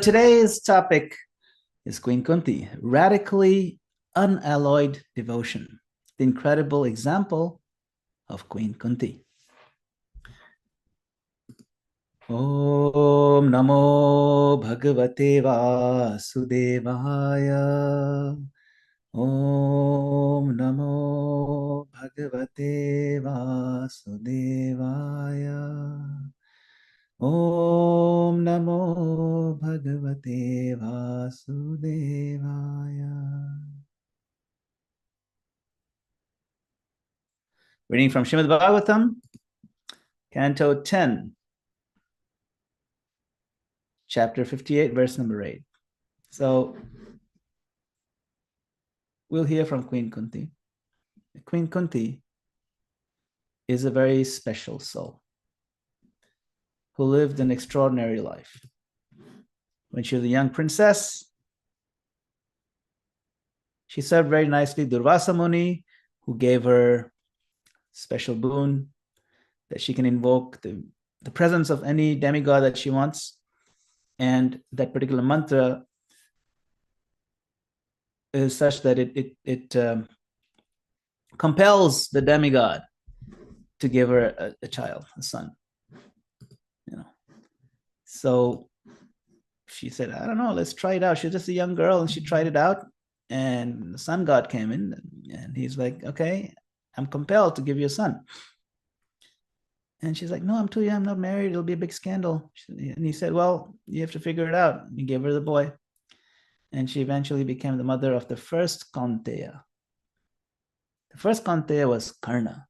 Today's topic is Queen Kunti, radically unalloyed devotion, the incredible example of Queen Kunti. Om Namo Bhagavate Vasudevaya. Om Namo Bhagavate Vasudevaya. Om Namo Bhagavate Vasudevaya. Reading from Srimad Bhagavatam, Canto 10, Chapter 58, verse number 8. So, we'll hear from Queen Kunti. Queen Kunti is a very special soul who lived an extraordinary life. When she was a young princess, she served very nicely Durvasa Muni, who gave her special boon that she can invoke the presence of any demigod that she wants. And that particular mantra is such that it compels the demigod to give her a child, a son. So she said, I don't know, let's try it out. She's just a young girl, and she tried it out, and the sun god came in, and he's like, okay, I'm compelled to give you a son. And she's like, no, I'm too young, I'm not married, it'll be a big scandal. And he said, well, you have to figure it out. And he gave her the boy. And she eventually became the mother of the first Kaunteya. The first Kaunteya was Karna.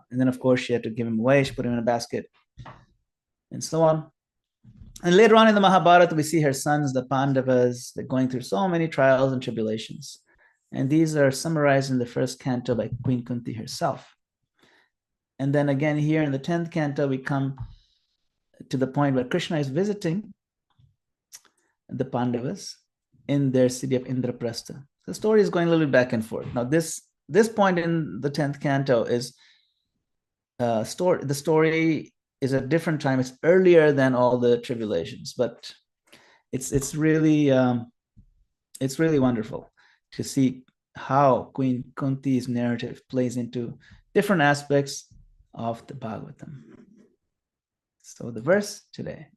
And then, of course, she had to give him away. She put him in a basket, and so on. And later on in the Mahabharata, we see her sons, the Pandavas, they're going through so many trials and tribulations. And these are summarized in the first canto by Queen Kunti herself. And then again, here in the 10th canto, we come to the point where Krishna is visiting the Pandavas in their city of Indraprastha. The story is going a little bit back and forth. Now, this point in the 10th canto is the story is a different time. It's earlier than all the tribulations, but it's really wonderful to see how Queen Kunti's narrative plays into different aspects of the Bhagavatam. So the verse today.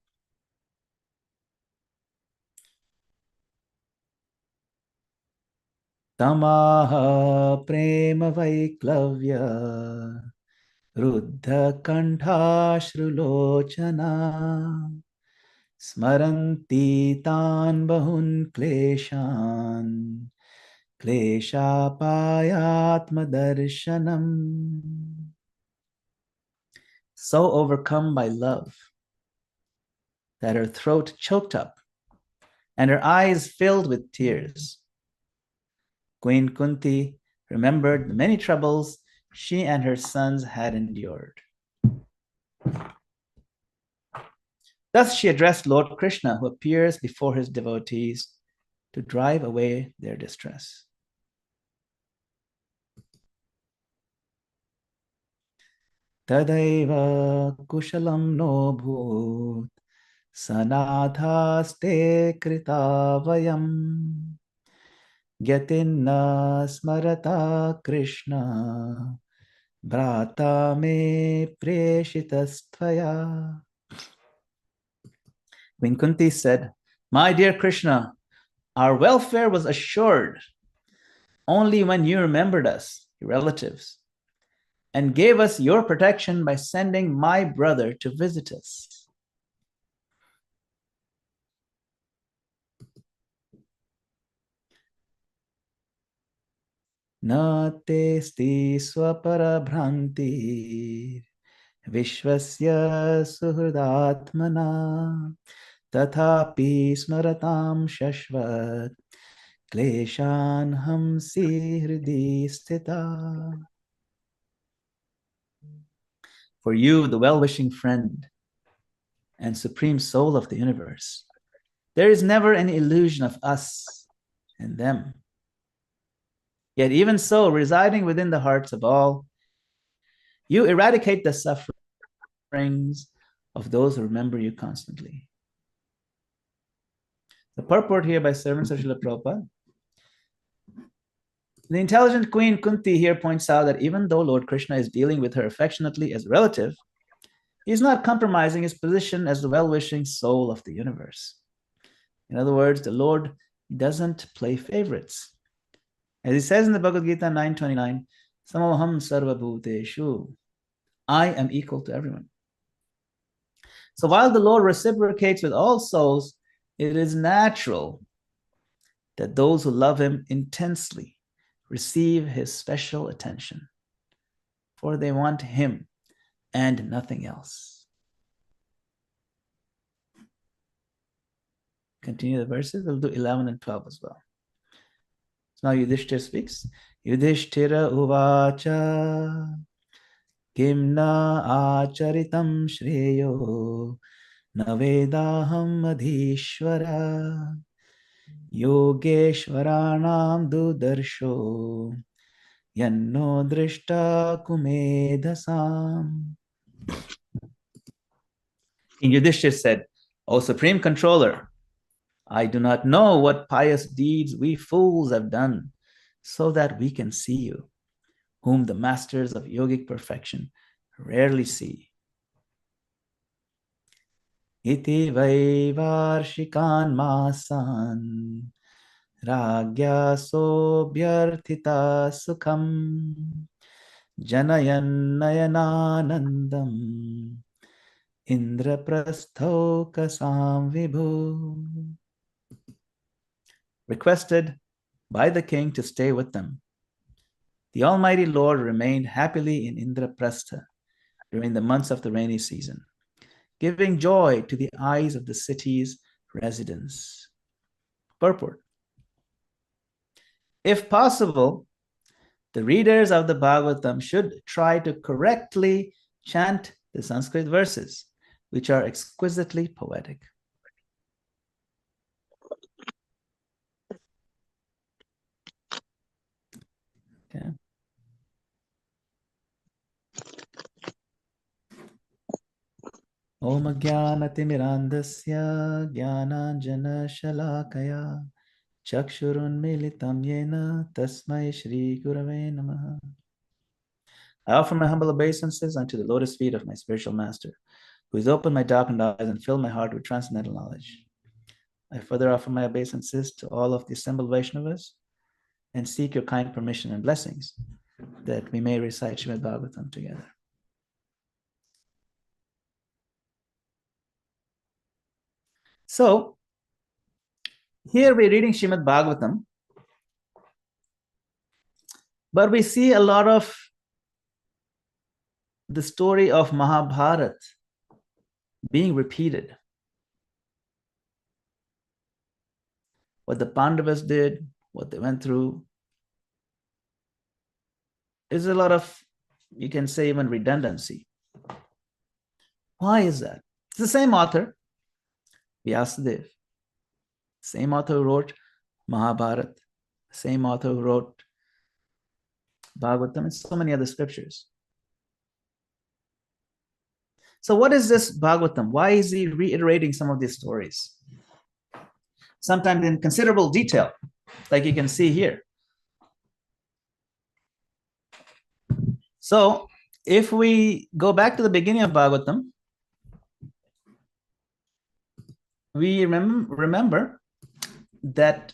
Tamaha prema vaiklavya ruddha kantashrulochana smaranti tan bahun kleshan kleshapayatma darshanam. So overcome by love that her throat choked up and her eyes filled with tears, Queen Kunti remembered the many troubles she and her sons had endured. Thus she addressed Lord Krishna, who appears before his devotees to drive away their distress. Tadaiva kushalam no bhut sanathaste kritavayam Gyatinna smarata Krishna Bhrata me preshitastvaya. Queen Kunti said, my dear Krishna, our welfare was assured only when you remembered us, your relatives, and gave us your protection by sending my brother to visit us. Na testi swaparabhranti vishvasya suhridatmana tathapi smaratam shashvat kleshan hamsi hridi sthita. For you, the well-wishing friend and supreme soul of the universe, there is never any illusion of us and them. Yet even so, residing within the hearts of all, you eradicate the sufferings of those who remember you constantly. The purport here by servants of Srila Prabhupada. The intelligent queen Kunti here points out that even though Lord Krishna is dealing with her affectionately as a relative, he is not compromising his position as the well-wishing soul of the universe. In other words, the Lord doesn't play favorites. As he says in the Bhagavad Gita 9:29, Samoham sarva bhuteshu, I am equal to everyone. So while the Lord reciprocates with all souls, it is natural that those who love him intensely receive his special attention, for they want him and nothing else. Continue the verses. We'll do 11 and 12 as well. So now Yudhishthira speaks. Yudhishthira uvacha kimna acharitam shreyo navedaham madhishvara yogeshwaranam dudarsho yanno drishta kumedasam. King Yudhishthira said, O Supreme Controller, I do not know what pious deeds we fools have done, so that we can see you, whom the masters of yogic perfection rarely see. Iti vaivarshikan masan ragya sobhyarthita sukham janayan nayananandam indraprastho kasam vibhu. Requested by the king to stay with them, the Almighty Lord remained happily in Indraprastha during the months of the rainy season, giving joy to the eyes of the city's residents. Purport. If possible, the readers of the Bhagavatam should try to correctly chant the Sanskrit verses, which are exquisitely poetic. Okay. Om Jnanatimirandasya Jnananjana Shalakaya Chakshurun Militam Yena Tasmai Shri Gurave Namaha. I offer my humble obeisances unto the lotus feet of my spiritual master, who has opened my darkened eyes and filled my heart with transcendental knowledge. I further offer my obeisances to all of the assembled Vaishnavas and seek your kind permission and blessings that we may recite Srimad Bhagavatam together. So, here we're reading Srimad Bhagavatam, but we see a lot of the story of Mahabharata being repeated. What the Pandavas did, what they went through. There's a lot of, you can say, even redundancy. Why is that? It's the same author, Vyasadeva. Same author who wrote Mahabharata. Same author who wrote Bhagavatam and so many other scriptures. So what is this Bhagavatam? Why is he reiterating some of these stories? Sometimes in considerable detail, like you can see here. So if we go back to the beginning of Bhagavatam, we remember that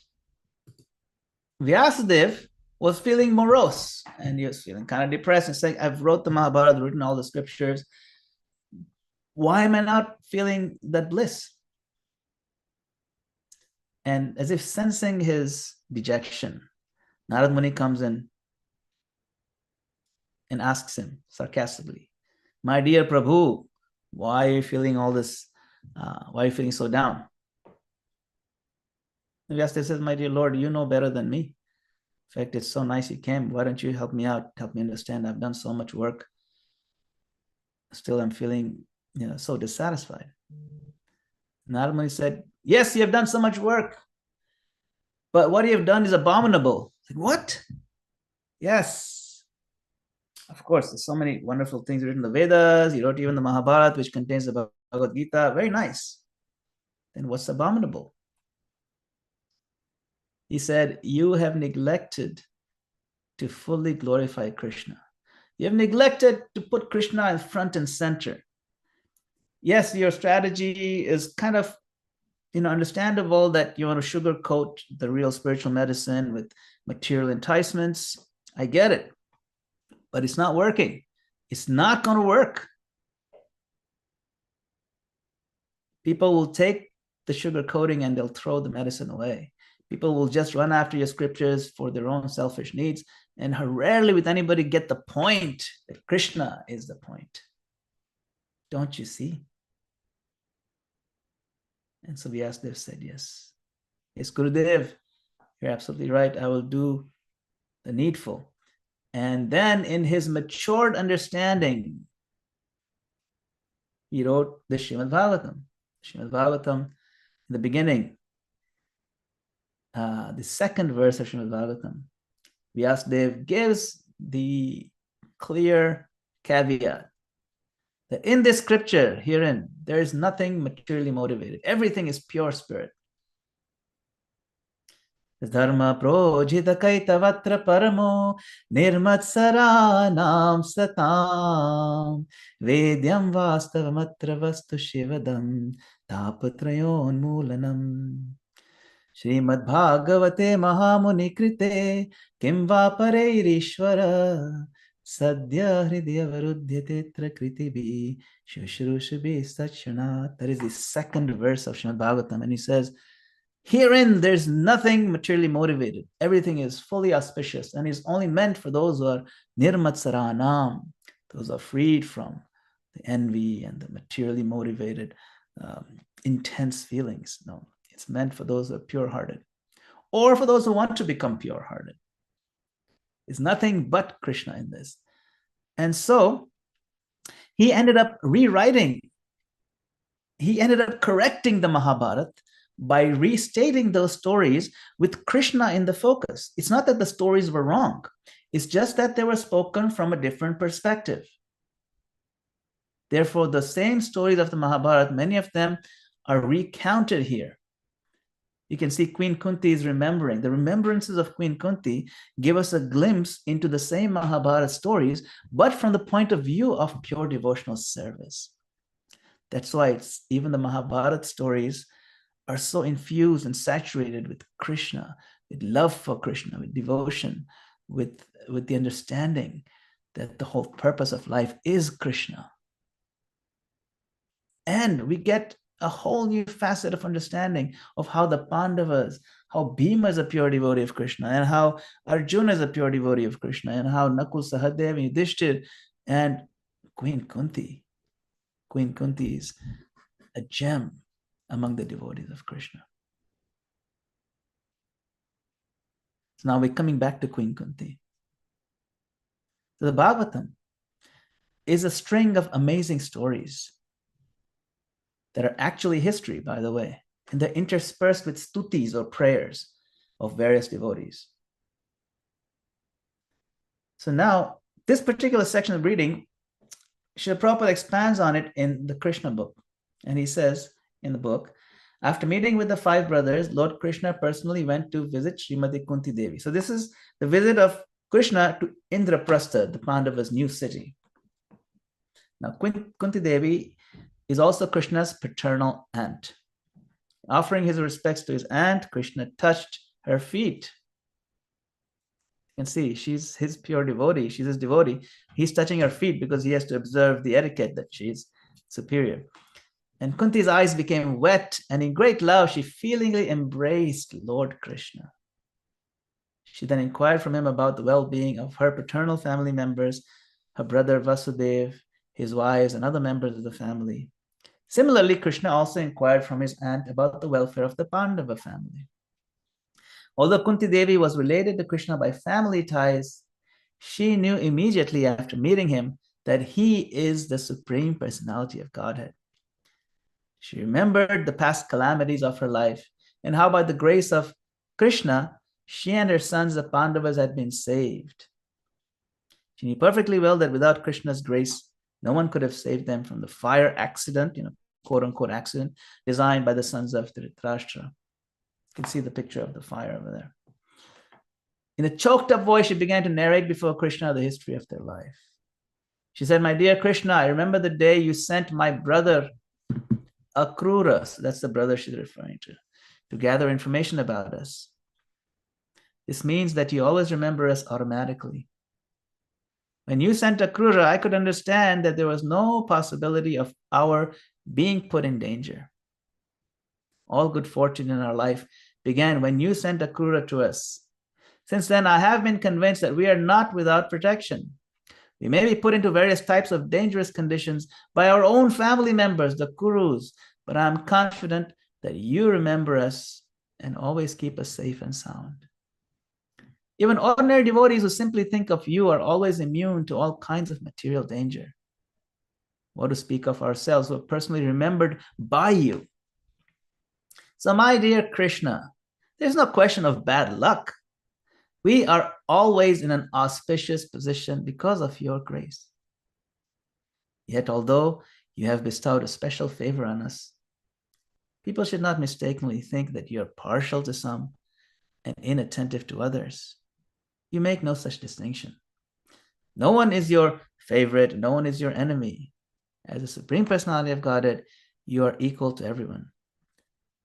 Vyasadeva was feeling morose and he was feeling kind of depressed and saying, I've wrote the Mahabharata, written all the scriptures. Why am I not feeling that bliss? And as if sensing his dejection, Narad Muni comes in and asks him sarcastically, my dear Prabhu, why are you feeling all this? Why are you feeling so down? And Vyasadeva says, my dear Lord, you know better than me. In fact, it's so nice you came. Why don't you help me out? Help me understand. I've done so much work. Still, I'm feeling, so dissatisfied. Narad Muni said, yes, you have done so much work, but what you have done is abominable. Like, what? Yes. Of course, there's so many wonderful things written in the Vedas. He wrote even the Mahabharata, which contains the Bhagavad Gita. Very nice. Then what's abominable? He said, you have neglected to fully glorify Krishna. You have neglected to put Krishna in front and center. Yes, your strategy is kind of understandable that you want to sugarcoat the real spiritual medicine with material enticements. I get it, but it's not working. It's not going to work. People will take the sugarcoating and they'll throw the medicine away. People will just run after your scriptures for their own selfish needs, and rarely with anybody get the point that Krishna is the point. Don't you see? And so Vyasadeva said, yes. Yes, Gurudev, you're absolutely right. I will do the needful. And then in his matured understanding, he wrote the Srimad Bhagavatam. Srimad Bhagavatam, in the beginning, the second verse of Srimad Bhagavatam, Vyasadeva gives the clear caveat that in this scripture, herein, there is nothing materially motivated. Everything is pure spirit. Dharma projita kaitavatra paramo nirmatsaranam satam vedyam vastavamatra vastu shivadam tapatrayon mulanam Srimad Bhagavate Mahamuni Krite Kim va pareirishvara Sadhya Hridya Varudhyatetra Kritibi Shushrushabhi Sachanat. That is the second verse of Srimad Bhagavatam. And he says, herein there's nothing materially motivated. Everything is fully auspicious and is only meant for those who are nirmatsaranam, those who are freed from the envy and the materially motivated intense feelings. No, it's meant for those who are pure-hearted or for those who want to become pure-hearted. It's nothing but Krishna in this. And so he ended up rewriting, he ended up correcting the Mahabharata by restating those stories with Krishna in the focus. It's not that the stories were wrong. It's just that they were spoken from a different perspective. Therefore, the same stories of the Mahabharata, many of them are recounted here. You can see Queen Kunti is remembering. The remembrances of Queen Kunti give us a glimpse into the same Mahabharata stories, but from the point of view of pure devotional service. That's why even the Mahabharata stories are so infused and saturated with Krishna, with love for Krishna, with devotion, with the understanding that the whole purpose of life is Krishna. And we get a whole new facet of understanding of how the Pandavas, how Bhima is a pure devotee of Krishna, and how Arjuna is a pure devotee of Krishna, and how Nakul, Sahadev, and Yudhishthir, and Queen Kunti. Queen Kunti is a gem among the devotees of Krishna. So now we're coming back to Queen Kunti. So the Bhagavatam is a string of amazing stories that are actually history, by the way, and they're interspersed with stutis or prayers of various devotees. So now, this particular section of reading, Srila Prabhupada expands on it in the Krishna book. And he says in the book, after meeting with the 5 brothers, Lord Krishna personally went to visit Srimati Kunti Devi. So this is the visit of Krishna to Indraprastha, the Pandavas' new city. Now, Kunti Devi is also Krishna's paternal aunt. Offering his respects to his aunt, Krishna touched her feet. You can see she's his pure devotee. She's his devotee. He's touching her feet because he has to observe the etiquette that she's superior. And Kunti's eyes became wet, and in great love, she feelingly embraced Lord Krishna. She then inquired from him about the well-being of her paternal family members, her brother Vasudeva, his wives, and other members of the family. Similarly, Krishna also inquired from his aunt about the welfare of the Pandava family. Although Kunti Devi was related to Krishna by family ties, she knew immediately after meeting him that he is the Supreme Personality of Godhead. She remembered the past calamities of her life and how by the grace of Krishna, she and her sons, the Pandavas, had been saved. She knew perfectly well that without Krishna's grace, no one could have saved them from the fire accident, quote-unquote accident, designed by the sons of Dhritarashtra. You can see the picture of the fire over there. In a choked up voice, she began to narrate before Krishna the history of their life. She said, "My dear Krishna, I remember the day you sent my brother Akrura," so that's the brother she's referring to gather information about us. This means that you always remember us automatically. When you sent Akrura, I could understand that there was no possibility of our being put in danger. All good fortune in our life began when you sent Akrura to us. Since then, I have been convinced that we are not without protection. We may be put into various types of dangerous conditions by our own family members, the Kurus, but I'm confident that you remember us and always keep us safe and sound. Even ordinary devotees who simply think of you are always immune to all kinds of material danger. What to speak of ourselves who are personally remembered by you? So, my dear Krishna, there's no question of bad luck. We are always in an auspicious position because of your grace. Yet, although you have bestowed a special favor on us, people should not mistakenly think that you are partial to some and inattentive to others. You make no such distinction. No one is your favorite, no one is your enemy. As the Supreme Personality of Godhead, you are equal to everyone.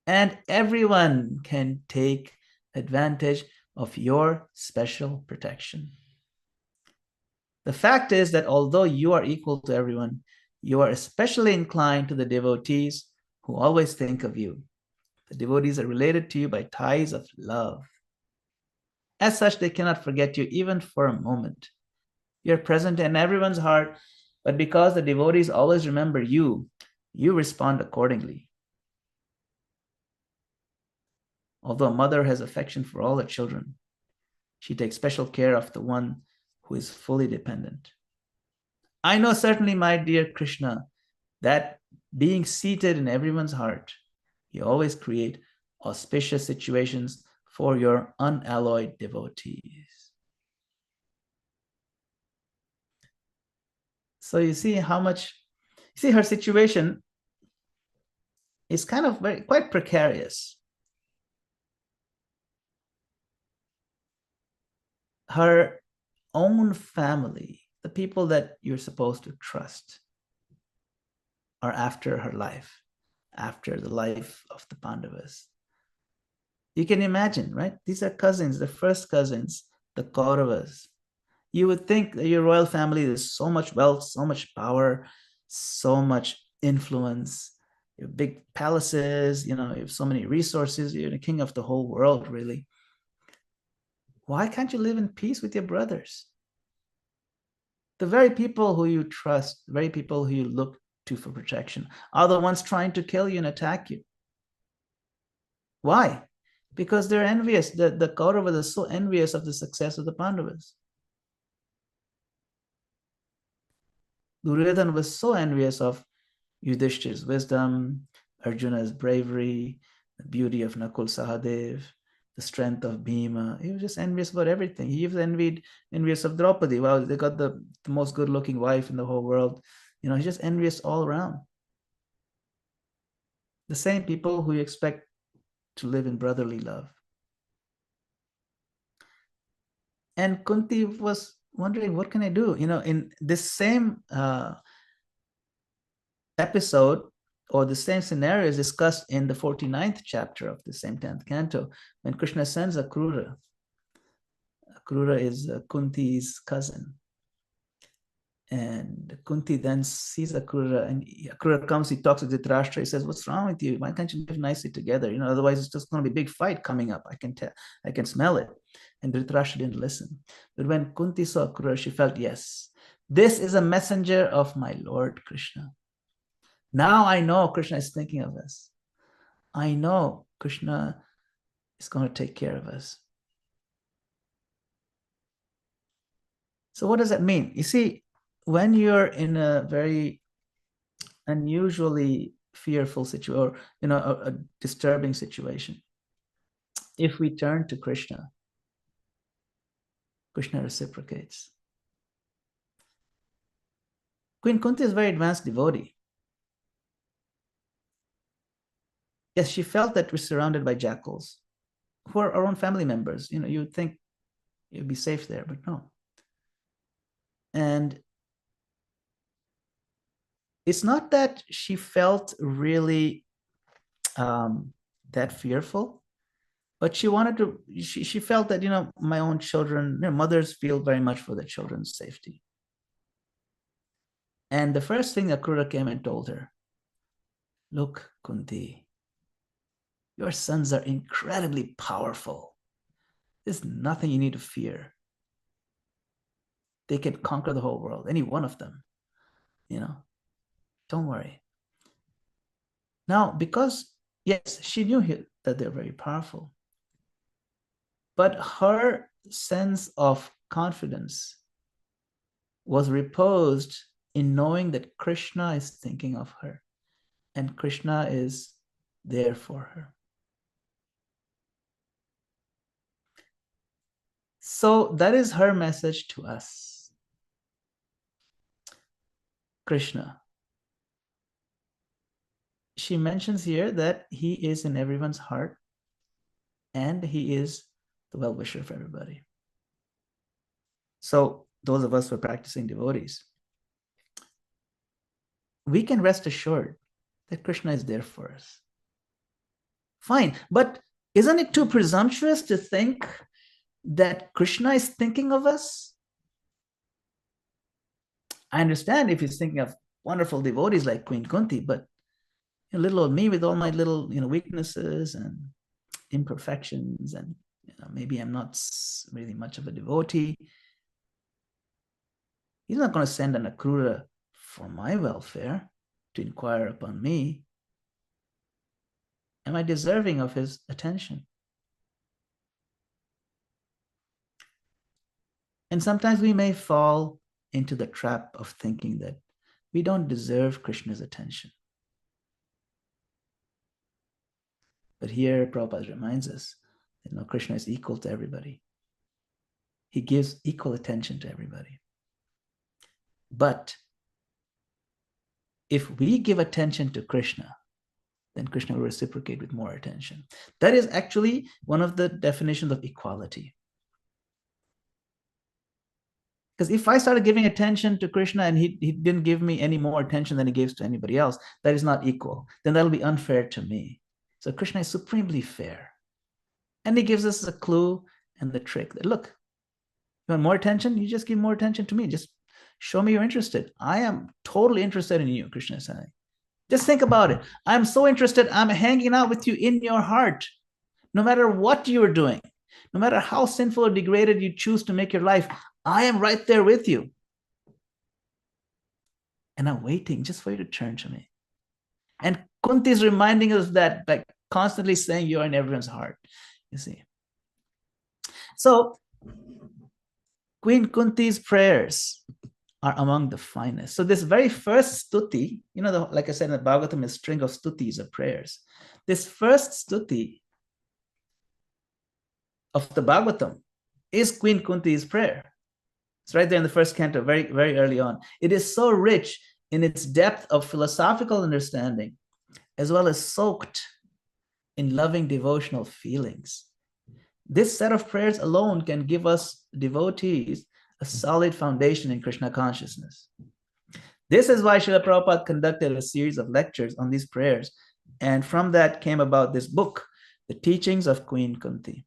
And everyone can take advantage of your special protection. The fact is that although you are equal to everyone, you are especially inclined to the devotees who always think of you. The devotees are related to you by ties of love. As such, they cannot forget you even for a moment. You're present in everyone's heart, but because the devotees always remember you, you respond accordingly. Although a mother has affection for all her children, she takes special care of the one who is fully dependent. I know certainly, my dear Krishna, that being seated in everyone's heart, you always create auspicious situations for your unalloyed devotees. So you see her situation is kind of quite precarious. Her own family, the people that you're supposed to trust, are after her life, after the life of the Pandavas. You can imagine, right? These are cousins, the first cousins, the Kauravas. You would think that your royal family, there's so much wealth, so much power, so much influence. You have big palaces, you have so many resources. You're the king of the whole world, really. Why can't you live in peace with your brothers? The very people who you trust, the very people who you look to for protection, are the ones trying to kill you and attack you. Why? Because they're envious. The Kauravas are so envious of the success of the Pandavas. Duryodhana was so envious of Yudhishthir's wisdom, Arjuna's bravery, the beauty of Nakul Sahadev, the strength of Bhima. He was just envious about everything. He was envious of Draupadi. Wow, they got the most good-looking wife in the whole world. He's just envious all around. The same people who you expect to live in brotherly love. And Kunti was wondering, what can I do? In this same episode, or the same scenario is discussed in the 49th chapter of the same 10th canto, when Krishna sends Akrura. Akrura is Kunti's cousin. And Kunti then sees Akrura, and Akrura comes, he talks to Dhritarashtra, he says, "What's wrong with you? Why can't you live nicely together? Otherwise it's just going to be a big fight coming up. I can tell, I can smell it." And Dhritarashtra didn't listen. But when Kunti saw Akrura, she felt, yes, this is a messenger of my Lord Krishna. Now I know Krishna is thinking of us. I know Krishna is going to take care of us. So what does that mean? You see, when you're in a very unusually fearful situation, or a disturbing situation, if we turn to Krishna, Krishna reciprocates. Queen Kunti is a very advanced devotee. Yes, she felt that we're surrounded by jackals who are our own family members. You would think, You'd be safe there, but no. And it's not that she felt really that fearful, but she wanted to, she felt that, my own children, mothers feel very much for their children's safety. And the first thing Akrura came and told her, look, Kunti, your sons are incredibly powerful. There's nothing you need to fear. They can conquer the whole world, any one of them, don't worry. Now, because, yes, she knew that they're very powerful, but her sense of confidence was reposed in knowing that Krishna is thinking of her and Krishna is there for her. So that is her message to us. Krishna. She mentions here that he is in everyone's heart and he is the well-wisher for everybody. So those of us who are practicing devotees, we can rest assured that Krishna is there for us. Fine, but isn't it too presumptuous to think that Krishna is thinking of us? I understand if he's thinking of wonderful devotees like Queen Kunti, but little old me with all my little weaknesses and imperfections, and maybe I'm not really much of a devotee. He's not going to send an Akrura for my welfare to inquire upon me. Am I deserving of his attention? And sometimes we may fall into the trap of thinking that we don't deserve Krishna's attention. But here Prabhupada reminds us that Krishna is equal to everybody. He gives equal attention to everybody. But if we give attention to Krishna, then Krishna will reciprocate with more attention. That is actually one of the definitions of equality. Because if I started giving attention to Krishna and he didn't give me any more attention than he gives to anybody else, that is not equal. Then that'll be unfair to me. So Krishna is supremely fair. And he gives us a clue and the trick that, look, you want more attention? You just give more attention to me. Just show me you're interested. I am totally interested in you, Krishna is saying. Just think about it. I'm so interested. I'm hanging out with you in your heart. No matter what you are doing, no matter how sinful or degraded you choose to make your life, I am right there with you. And I'm waiting just for you to turn to me. And Kunti is reminding us that by constantly saying you're in everyone's heart, you see. So Queen Kunti's prayers are among the finest. So this very first stuti, like I said in the Bhagavatam, is a string of stutis of prayers. This first stuti of the Bhagavatam is Queen Kunti's prayer. It's right there in the first canto, very, very early on. It is so rich in its depth of philosophical understanding, as well as soaked in loving devotional feelings. This set of prayers alone can give us devotees a solid foundation in Krishna consciousness. This is why Srila Prabhupada conducted a series of lectures on these prayers. And from that came about this book, The Teachings of Queen Kunti.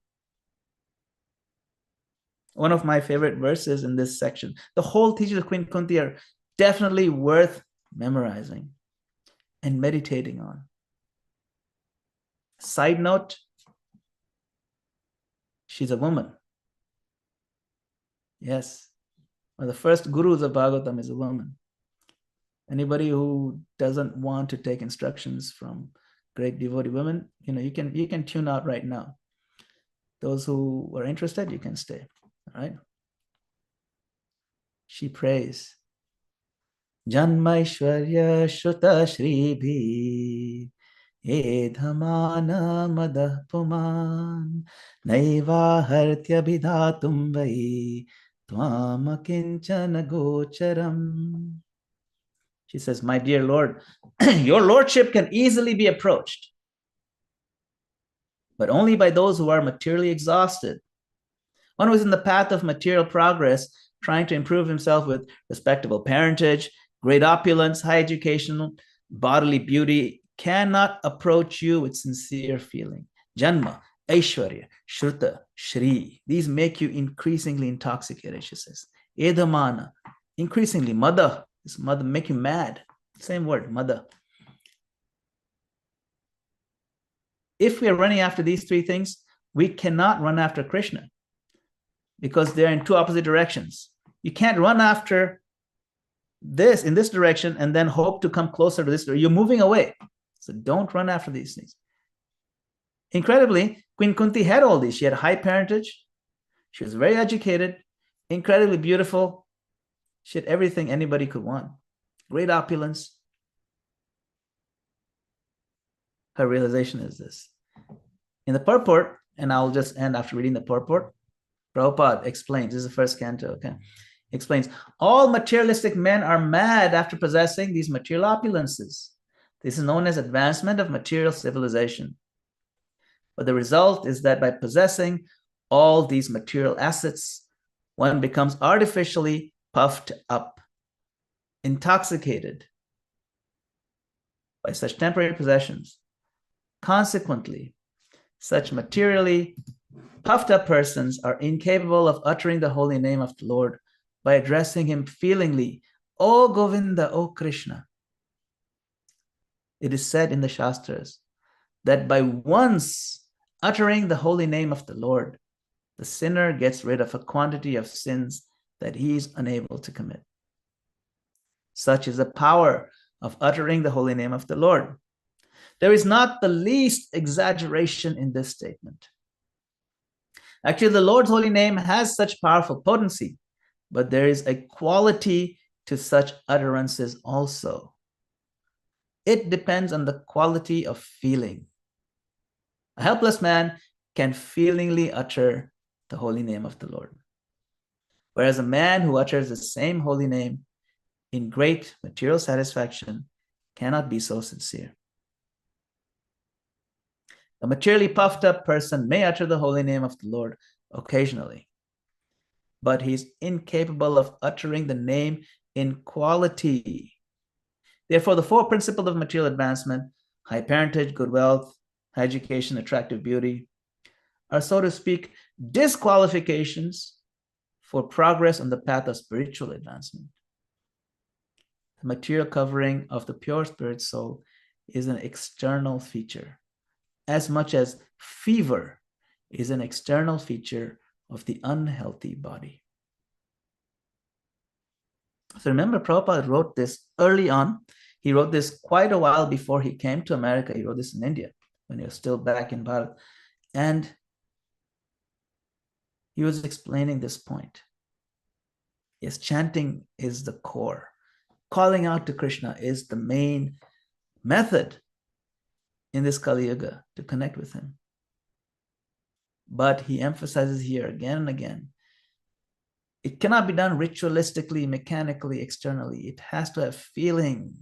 One of my favorite verses in this section. The whole teachings of Queen Kunti are definitely worth memorizing and meditating on. Side note, she's a woman. Yes. One of the first gurus of Bhagavatam is a woman. Anybody who doesn't want to take instructions from great devotee women, you can tune out right now. Those who are interested, you can stay. All right. She prays. Janmaishwarya Shuta Shribhi Edhamana Madah Puman Naiva Hartya Bidhatum Vai Tvama Kinchana Gocharam. She says, my dear Lord, your lordship can easily be approached, but only by those who are materially exhausted, One who is in the path of material progress, trying to improve himself with respectable parentage, great opulence, high education, bodily beauty, cannot approach you with sincere feeling. Janma, Aishwarya, Shruta, Shri. These make you increasingly intoxicated, she says. Edamana, increasingly. Mada, this mother make you mad. Same word, mada. If we are running after these three things, we cannot run after Krishna because they're in two opposite directions. You can't run after this in this direction and then hope to come closer to this. You're moving away. So don't run after these things. Incredibly, Queen Kunti had all these. She had high parentage. She was very educated, incredibly beautiful. She had everything anybody could want. Great opulence. Her realization is this. In the purport, and I'll just end after reading the purport, Prabhupada explains, this is the first canto, okay? Explains, all materialistic men are mad after possessing these material opulences. This is known as advancement of material civilization. But the result is that by possessing all these material assets, one becomes artificially puffed up, intoxicated by such temporary possessions. Consequently, such materially puffed up persons are incapable of uttering the holy name of the Lord by addressing him feelingly, O Govinda, O Krishna. It is said in the Shastras that by once uttering the holy name of the Lord, the sinner gets rid of a quantity of sins that he is unable to commit. Such is the power of uttering the holy name of the Lord. There is not the least exaggeration in this statement. Actually, the Lord's holy name has such powerful potency, but there is a quality to such utterances also. It depends on the quality of feeling. A helpless man can feelingly utter the holy name of the Lord, whereas a man who utters the same holy name in great material satisfaction cannot be so sincere. A materially puffed up person may utter the holy name of the Lord occasionally, but he's incapable of uttering the name in quality. Therefore, the four principles of material advancement, high parentage, good wealth, high education, attractive beauty, are, so to speak, disqualifications for progress on the path of spiritual advancement. The material covering of the pure spirit soul is an external feature, as much as fever is an external feature of the unhealthy body. So remember, Prabhupada wrote this early on. He wrote this quite a while before he came to America. He wrote this in India when he was still back in Bharat. And he was explaining this point. Yes, chanting is the core. Calling out to Krishna is the main method in this Kali Yuga to connect with him. But he emphasizes here again and again, it cannot be done ritualistically, mechanically, externally. It has to have feeling.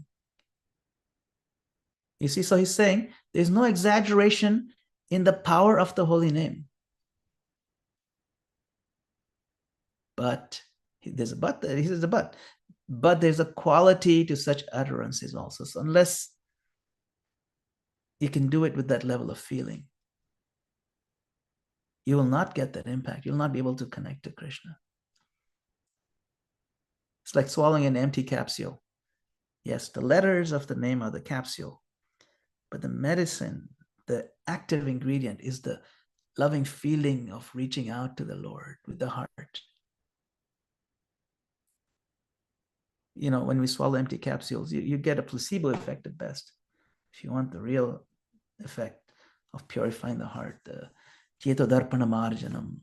You see, so he's saying there's no exaggeration in the power of the holy name. But there's a but, he says a but there's a quality to such utterances also. So unless you can do it with that level of feeling, you will not get that impact. You'll not be able to connect to Krishna. It's like swallowing an empty capsule. Yes, the letters of the name are the capsule, but the medicine, the active ingredient, is the loving feeling of reaching out to the Lord with the heart. You know, when we swallow empty capsules, you get a placebo effect at best. If you want the real effect of purifying the heart, the Cheto Darpana Marjanam,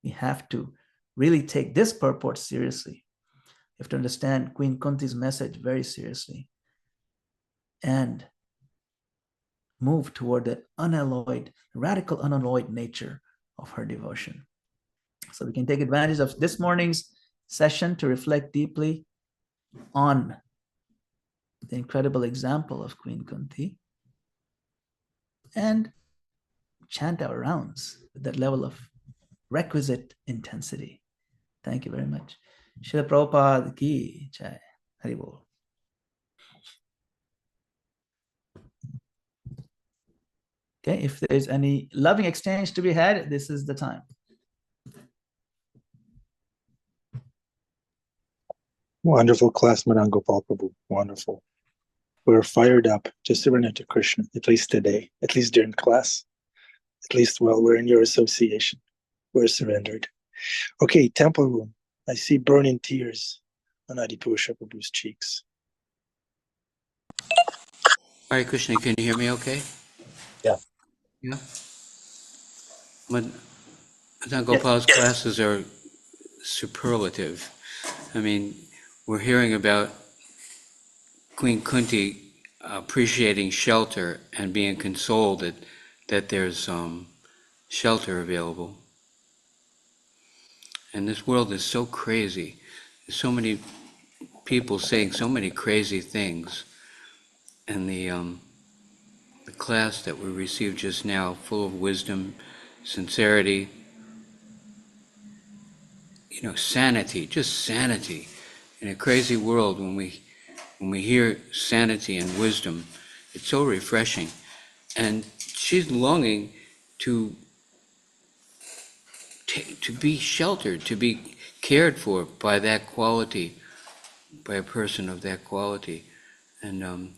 we have to really take this purport seriously. You have to understand Queen Kunti's message very seriously and move toward the unalloyed, radical unalloyed nature of her devotion. So we can take advantage of this morning's session to reflect deeply on the incredible example of Queen Kunti and chant our rounds with that level of requisite intensity. Thank you very much. Srila Prabhupada ki jai. Hari Bol. Okay, if there's any loving exchange to be had, this is the time. Wonderful class, Madana-gopāla Prabhu. Wonderful. We're fired up to surrender to Krishna, at least today, at least during class, at least while we're in your association. We're surrendered. Okay, temple room. I see burning tears on Adipusha Prabhu's cheeks. Hare Krishna, can you hear me okay? Yeah. Yeah? Madana-gopāla's classes are superlative. I mean, we're hearing about Queen Kunti appreciating shelter and being consoled that there's shelter available. And this world is so crazy. There's so many people saying so many crazy things. And the class that we received just now, full of wisdom, sincerity, sanity, just sanity. In a crazy world, when we hear sanity and wisdom, it's so refreshing. And she's longing to be sheltered, to be cared for by that quality, by a person of that quality. And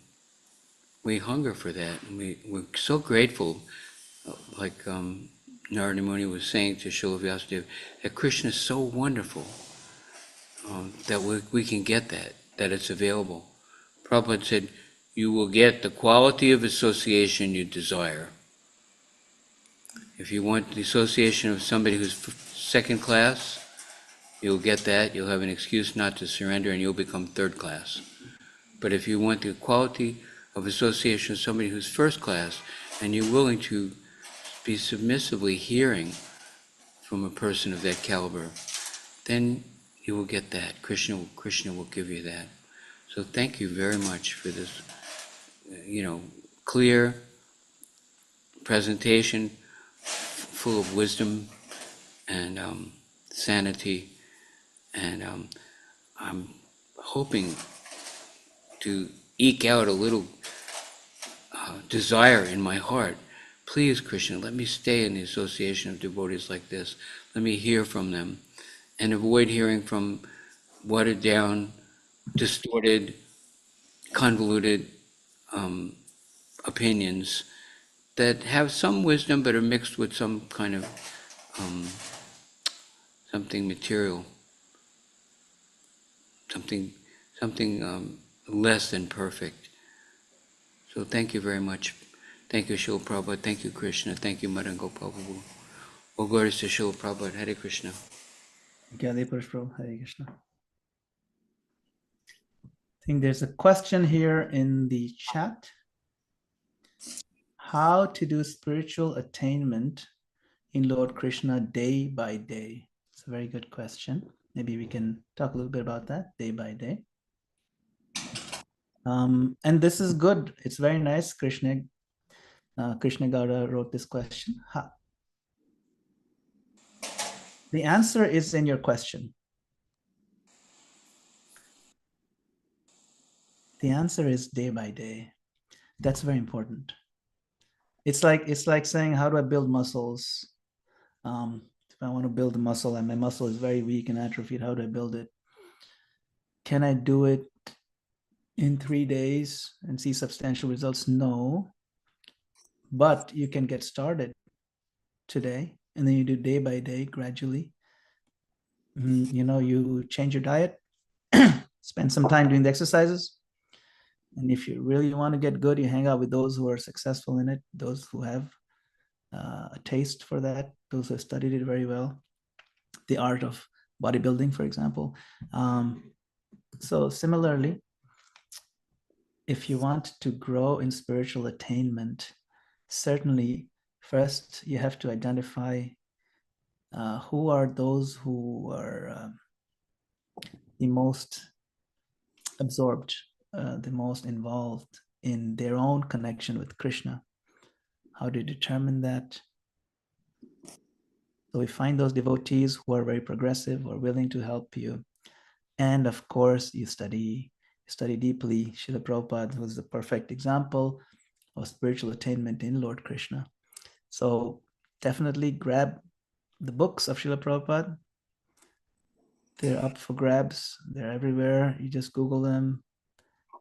we hunger for that. And we're so grateful, like Narada Muni was saying to Srila Vyasadeva, that Krishna is so wonderful that we can get that it's available. Prabhupada said, you will get the quality of association you desire. If you want the association of somebody who's second class, you'll get that. You'll have an excuse not to surrender and you'll become third class. But if you want the quality of association with somebody who's first class and you're willing to be submissively hearing from a person of that caliber, then you will get that. Krishna will give you that. So thank you very much for this, clear presentation, full of wisdom and sanity. And I'm hoping to eke out a little desire in my heart. Please, Krishna, let me stay in the association of devotees like this. Let me hear from them and avoid hearing from watered down, distorted, convoluted opinions that have some wisdom but are mixed with some kind of something material, something less than perfect. So thank you very much. Thank you, Srila Prabhupada. Thank you, Krishna. Thank you, Madana-gopāla. All glories to Srila Prabhupada. Hare Krishna. Hare Krishna. I think there's a question here in the chat. How to do spiritual attainment in Lord Krishna day by day? It's a very good question. Maybe we can talk a little bit about that day by day. And this is good. It's very nice. Krishna Gowda wrote this question. The answer is in your question. The answer is day by day. That's very important. It's like saying, how do I build muscles? If I want to build a muscle and my muscle is very weak and atrophied, how do I build it? Can I do it in 3 days and see substantial results? No. But you can get started today, and then you do day by day gradually. You change your diet, spend some time doing the exercises. And if you really want to get good, you hang out with those who are successful in it, those who have a taste for that, those who have studied it very well, the art of bodybuilding, for example. So similarly, if you want to grow in spiritual attainment, certainly first you have to identify who are those who are the most absorbed, the most involved in their own connection with Krishna. How do you determine that? So we find those devotees who are very progressive or willing to help you. And of course, you study deeply. Srila Prabhupada was the perfect example of spiritual attainment in Lord Krishna. So definitely grab the books of Srila Prabhupada. They're up for grabs. They're everywhere. You just Google them,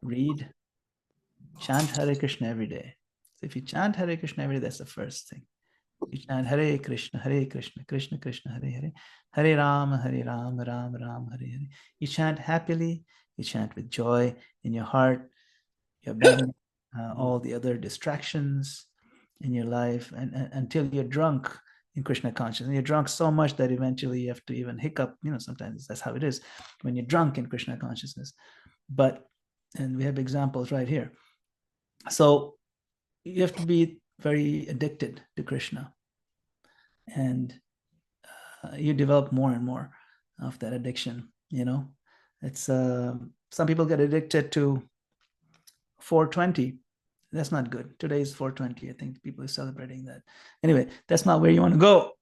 read, chant Hare Krishna every day. So if you chant Hare Krishna every day, that's the first thing. You chant Hare Krishna, Krishna Krishna, Hare Hare, Hare Rama, Rama Rama, Hare Hare. You chant happily, you chant with joy in your heart. You're banning all the other distractions in your life and until you're drunk in Krishna consciousness. And you're drunk so much that eventually you have to even hiccup. Sometimes that's how it is when you're drunk in Krishna consciousness. And we have examples right here. So you have to be very addicted to Krishna. And you develop more and more of that addiction. It's some people get addicted to 420. That's not good. Today is 420. I think people are celebrating that. Anyway, that's not where you want to go.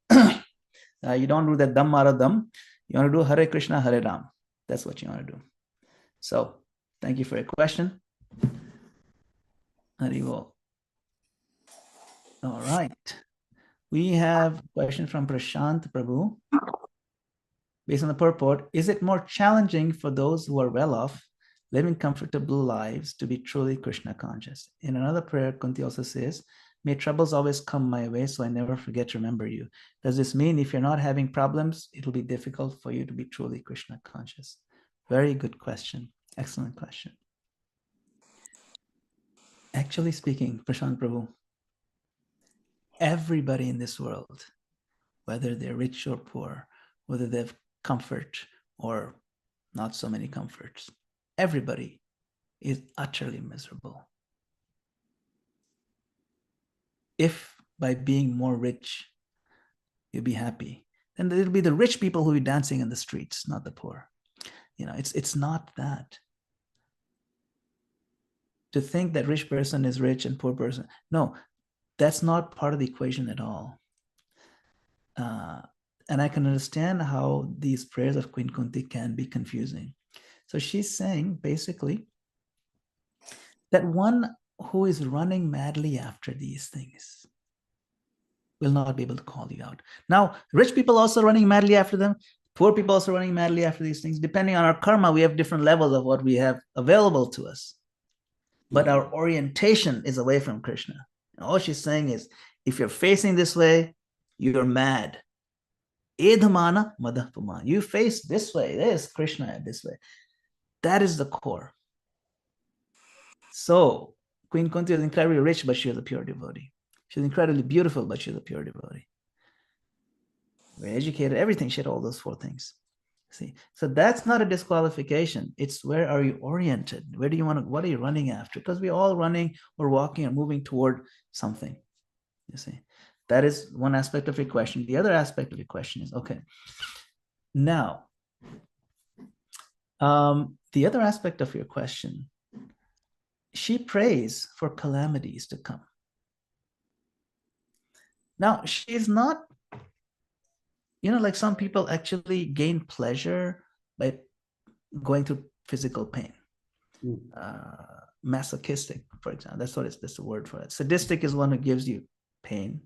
You don't do that Dam Mara Dam. You want to do Hare Krishna, Hare Ram. That's what you want to do. So thank you for your question. Haribol. All right. We have a question from Prashant Prabhu. Based on the purport, is it more challenging for those who are well off, living comfortable lives, to be truly Krishna conscious? In another prayer, Kunti also says, may troubles always come my way, so I never forget to remember you. Does this mean if you're not having problems, it'll be difficult for you to be truly Krishna conscious? Very good question. Excellent question. Actually speaking, Prashant Prabhu, everybody in this world, whether they're rich or poor, whether they have comfort or not so many comforts, everybody is utterly miserable. If by being more rich, you'll be happy, then it'll be the rich people who will be dancing in the streets, not the poor. It's not that. To think that rich person is rich and poor person, no, that's not part of the equation at all. And I can understand how these prayers of Queen Kunti can be confusing. So she's saying basically that one who is running madly after these things will not be able to call you out. Now, rich people also running madly after them, poor people also running madly after these things. Depending on our karma, we have different levels of what we have available to us. But our orientation is away from Krishna. And all she's saying is, if you're facing this way, you're mad. Edhamana madhapama. You face this way. There's Krishna this way. That is the core. So Queen Kunti is incredibly rich, but she is a pure devotee. She's incredibly beautiful, but she's a pure devotee. Very educated, everything. She had all those four things. See, so that's not a disqualification. It's where are you oriented? Where do you want to? What are you running after? Because we're all running or walking or moving toward something. You see, that is one aspect of your question. The other aspect of your question is, okay, now, the other aspect of your question, she prays for calamities to come. Now, she's not, like some people actually gain pleasure by going through physical pain. Masochistic, for example, that's the word for it. Sadistic is one who gives you pain,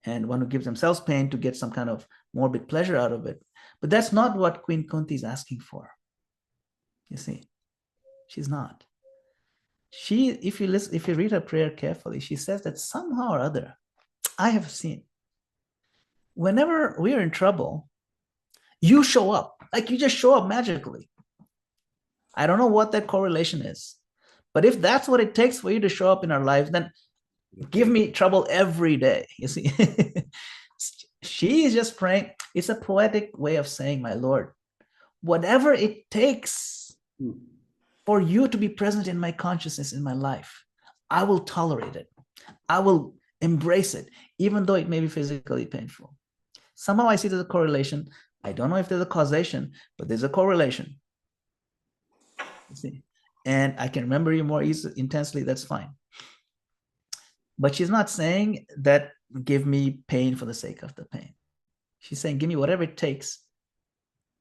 and one who gives themselves pain to get some kind of morbid pleasure out of it. But that's not what Queen Kunti is asking for. You see, she's not. If you read her prayer carefully, she says that somehow or other, I have seen, whenever we are in trouble, you show up. Like you just show up magically. I don't know what that correlation is. But if that's what it takes for you to show up in our lives, then give me trouble every day. You see, she is just praying. It's a poetic way of saying, my Lord, whatever it takes for you to be present in my consciousness, in my life, I will tolerate it. I will embrace it, even though it may be physically painful. Somehow I see there's a correlation. I don't know if there's a causation, but there's a correlation. You see, and I can remember you more intensely, that's fine. But she's not saying that give me pain for the sake of the pain. She's saying, give me whatever it takes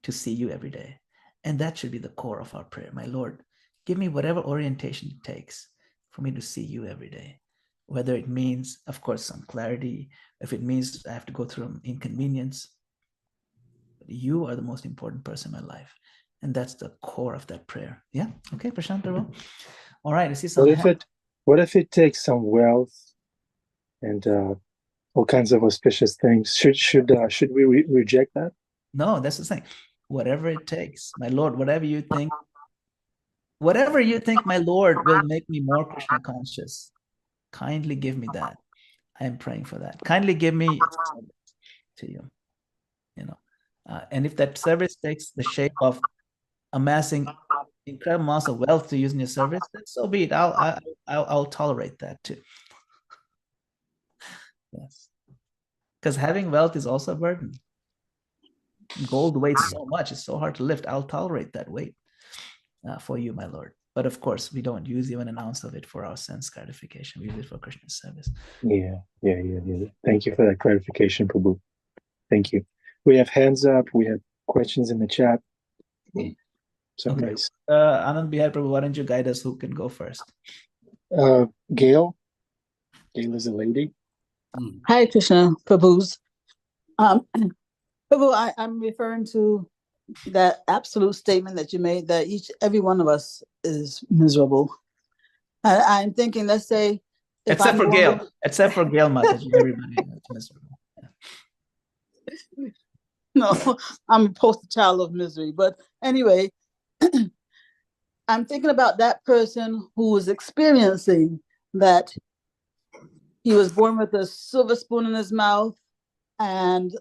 to see you every day. And that should be the core of our prayer. My Lord, give me whatever orientation it takes for me to see you every day. Whether it means, of course, some clarity, if it means I have to go through an inconvenience. You are the most important person in my life. And that's the core of that prayer. Yeah. Okay, Prashant. All right. I see some. What if it takes some wealth and all kinds of auspicious things? Should we reject that? No, that's the thing. Whatever it takes, my Lord, whatever you think, my Lord, will make me more Krishna conscious. Kindly give me that. I am praying for that. Kindly give me to you. And if that service takes the shape of amassing incredible amounts of wealth to use in your service, then so be it. I'll tolerate that too. Yes, because having wealth is also a burden. Gold weighs so much; it's so hard to lift. I'll tolerate that weight for you, my Lord. But of course, we don't use even an ounce of it for our sense gratification. We use it for Krishna's service. Yeah. Thank you for that clarification, Prabhu. Thank you. We have hands up. We have questions in the chat. So Okay. nice. Anand Bihar Prabhu, why don't you guide us? Who can go first? Gail. Gail is a lady. Hi, Krishna Prabhus. Prabhu, I'm referring to that absolute statement that you made that every one of us is miserable. I'm thinking, let's say, except for Gail, Mataji, everybody is miserable. No, I'm a poster child of misery. But anyway, I'm thinking about that person who was experiencing that he was born with a silver spoon in his mouth and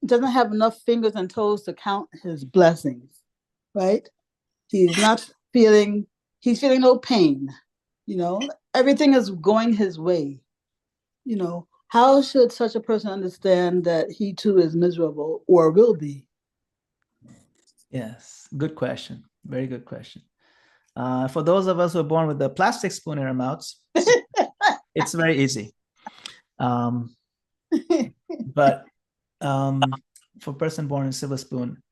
doesn't have enough fingers and toes to count his blessings, right? He's feeling no pain, everything is going his way. How should such a person understand that he too is miserable or will be? Yes, good question. Very good question. For those of us who are born with a plastic spoon in our mouths, it's very easy. But for a person born in a silver spoon,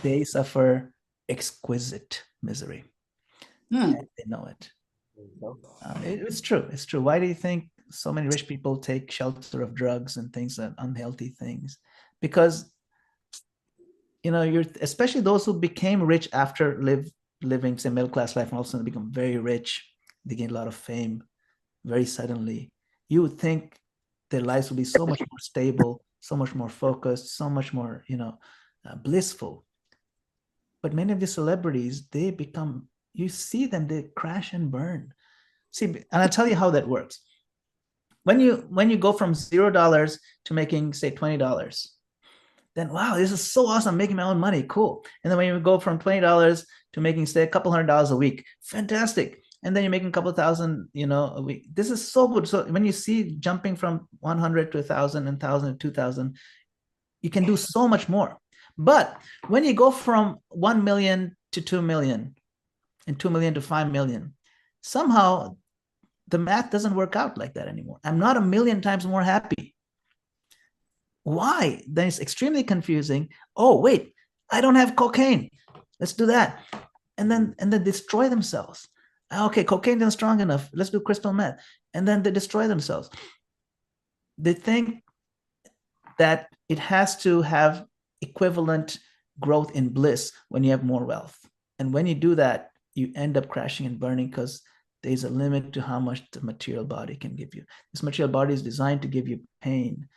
they suffer exquisite misery. And they know it. It's true. It's true. Why do you think so many rich people take shelter of drugs and things, that unhealthy things? Because you're, especially those who became rich after living, say, middle class life, and all of a sudden become very rich. They gain a lot of fame very suddenly. You would think their lives would be so much more stable, so much more focused, so much more, blissful. But many of the celebrities, you see them, they crash and burn. See, and I'll tell you how that works. When you go from $0 to making, say, $20, then wow, this is so awesome, I'm making my own money, cool. And then when you go from $20 to making, say, a couple $100 a week, fantastic. And then you're making a couple thousand, a week. This is so good. So when you see jumping from 100 to 1,000 and 1,000 to 2,000, you can do so much more. But when you go from 1 million to 2 million and 2 million to 5 million, somehow the math doesn't work out like that anymore. I'm not 1,000,000 times more happy. Why? Then it's extremely confusing. Oh, wait, I don't have cocaine. Let's do that. And then destroy themselves. Okay, cocaine isn't strong enough. Let's do crystal meth. And then they destroy themselves. They think that it has to have equivalent growth in bliss when you have more wealth. And when you do that, you end up crashing and burning because there's a limit to how much the material body can give you. This material body is designed to give you pain,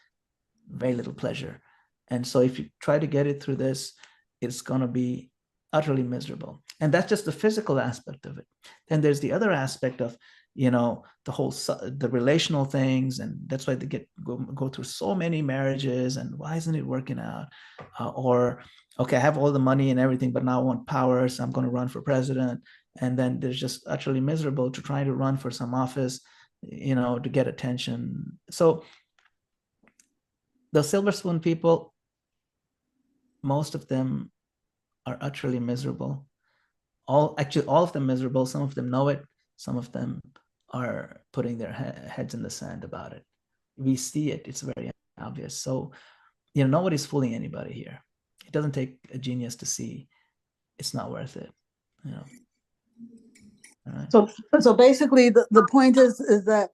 very little pleasure. And so if you try to get it through this, it's going to be utterly miserable. And that's just the physical aspect of it. Then there's the other aspect of, the relational things. And that's why they go through so many marriages. And why isn't it working out? Okay, I have all the money and everything, but now I want power, so I'm going to run for president. And then they're just utterly miserable to try to run for some office, to get attention. So the silver spoon people, most of them are utterly miserable. All of them miserable. Some of them know it. Some of them are putting their heads in the sand about it. We see it. It's very obvious. So, you know, nobody's fooling anybody here. It doesn't take a genius to see it's not worth it, you know. All right. So basically the point is that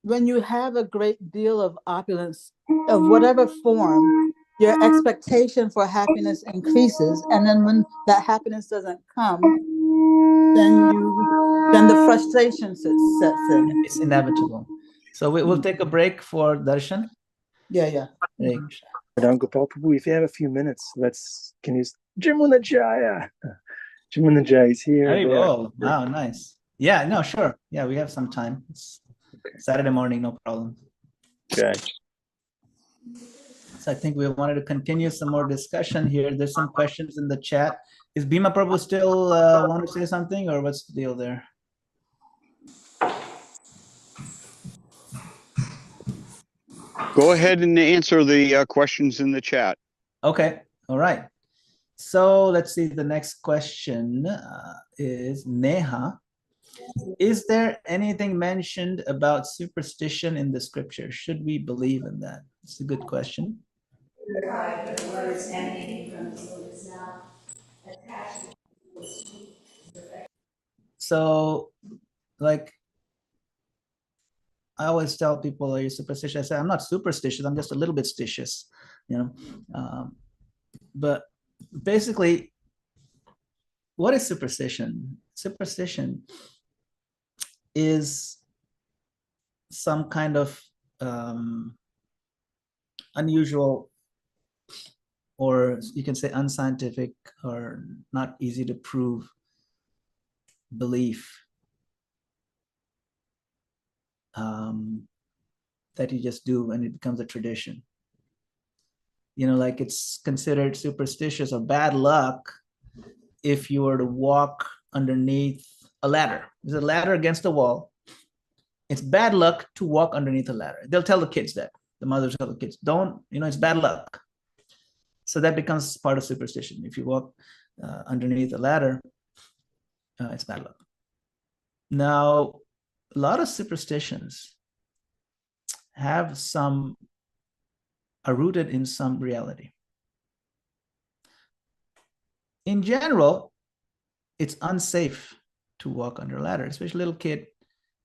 when you have a great deal of opulence of whatever form, your expectation for happiness increases, and then when that happiness doesn't come, then the frustration sets in. It's inevitable. So we'll take a break for darshan. Yeah. Hare Madana-gopāla Prabhu, if you have a few minutes, can you Jamuna Jaya? Jamuna Jaya is here. Oh, wow, nice. Yeah, no, sure. Yeah, we have some time. It's Saturday morning, no problem. Okay. So I think we wanted to continue some more discussion here. There's some questions in the chat. Is Bhima Prabhu still want to say something, or what's the deal there? Go ahead and answer the questions in the chat. Okay, all right. So let's see, the next question is Neha. Is there anything mentioned about superstition in the scripture? Should we believe in that? It's a good question. So, like, I always tell people, are you superstitious? I say, I'm not superstitious, I'm just a little bit stitious, you know. But basically, what is superstition? Superstition is some kind of unusual, or you can say unscientific, or not easy to prove belief that you just do and it becomes a tradition. You know, like it's considered superstitious or bad luck if you were to walk underneath a ladder. There's a ladder against the wall. It's bad luck to walk underneath a ladder. They'll tell the kids that. The mothers tell the kids, don't, you know, it's bad luck. So that becomes part of superstition. If you walk underneath a ladder, it's bad luck. Now, a lot of superstitions are rooted in some reality. In general, it's unsafe to walk under a ladder, especially a little kid.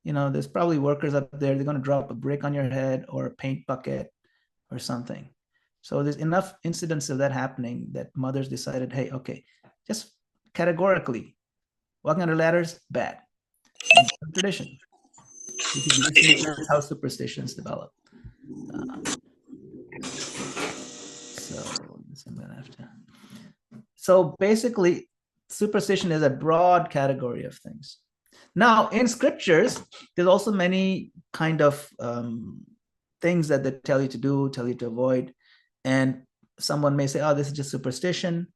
You know, there's probably workers up there, they're going to drop a brick on your head or a paint bucket or something. So there's enough incidents of that happening that mothers decided, hey, okay, just categorically, walking under ladders, bad. Tradition. That's how superstitions develop. So basically, superstition is a broad category of things. Now, in scriptures, there's also many kind of things that they tell you to do, tell you to avoid. And someone may say, oh, this is just superstition.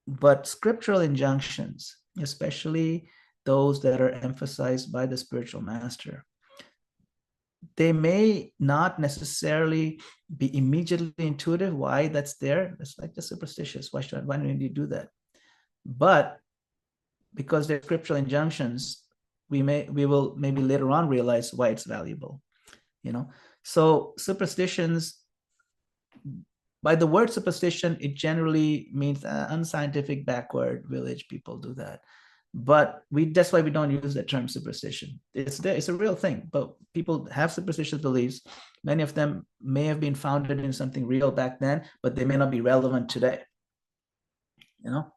But scriptural injunctions, especially those that are emphasized by the spiritual master, they may not necessarily be immediately intuitive why that's there. It's like just superstitious. Why don't you do that? But because they're scriptural injunctions, we will maybe later on realize why it's valuable. You know, so superstitions, by the word superstition, it generally means unscientific, backward village people do that. But that's why we don't use the term superstition. It's a real thing, but people have superstitious beliefs. Many of them may have been founded in something real back then, but they may not be relevant today. You know,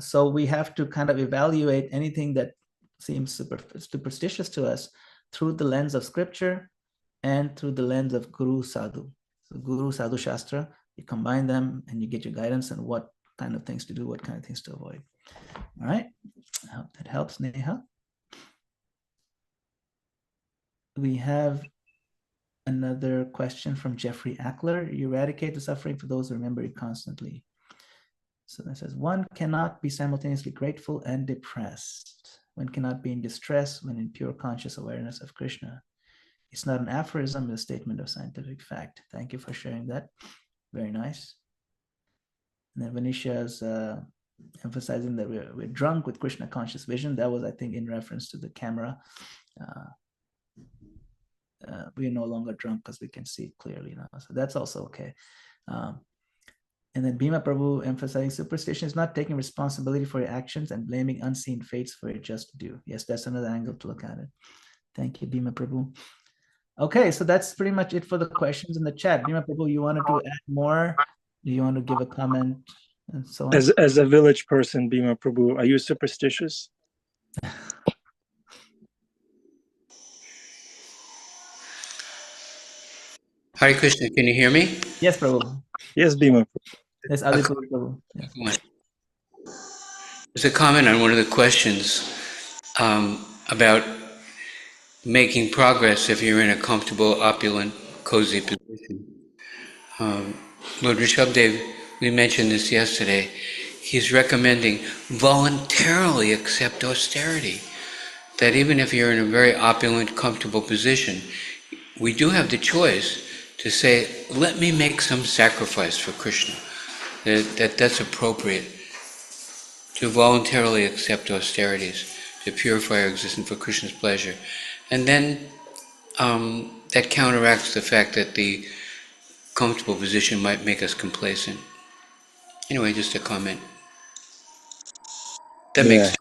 so we have to kind of evaluate anything that seems superstitious to us through the lens of scripture and through the lens of Guru Sadhu. So Guru Sadhu Shastra, you combine them and you get your guidance on what kind of things to do, what kind of things to avoid. All right, I hope that helps, Neha. We have another question from Jeffrey Ackler. You eradicate the suffering for those who remember it constantly. So that says, one cannot be simultaneously grateful and depressed. One cannot be in distress when in pure conscious awareness of Krishna. It's not an aphorism, it's a statement of scientific fact. Thank you for sharing that. Very nice. And then Vanisha's emphasizing that we're drunk with Krishna conscious vision. That was, I think, in reference to the camera we're no longer drunk because we can see clearly now. So that's also okay. And then Bhima Prabhu emphasizing superstition is not taking responsibility for your actions and blaming unseen fates for your just due. Yes, that's another angle to look at it. Thank you, Bhima Prabhu. Okay, so that's pretty much it for the questions in the chat. Bhima Prabhu, you wanted to add more? Do you want to give a comment and so on? As a village person, Bhima Prabhu, are you superstitious? Hare Krishna, can you hear me? Yes, Prabhu. Yes, Bhima Prabhu. Yes, Aditya Prabhu. Yes. There's a comment on one of the questions about making progress if you're in a comfortable, opulent, cozy position. Lord Rishabdev, we mentioned this yesterday, he's recommending voluntarily accept austerity. That even if you're in a very opulent, comfortable position, we do have the choice to say, let me make some sacrifice for Krishna. That's appropriate. To voluntarily accept austerities, to purify our existence for Krishna's pleasure. And then that counteracts the fact that the comfortable position might make us complacent. Anyway, just a comment. That makes sense.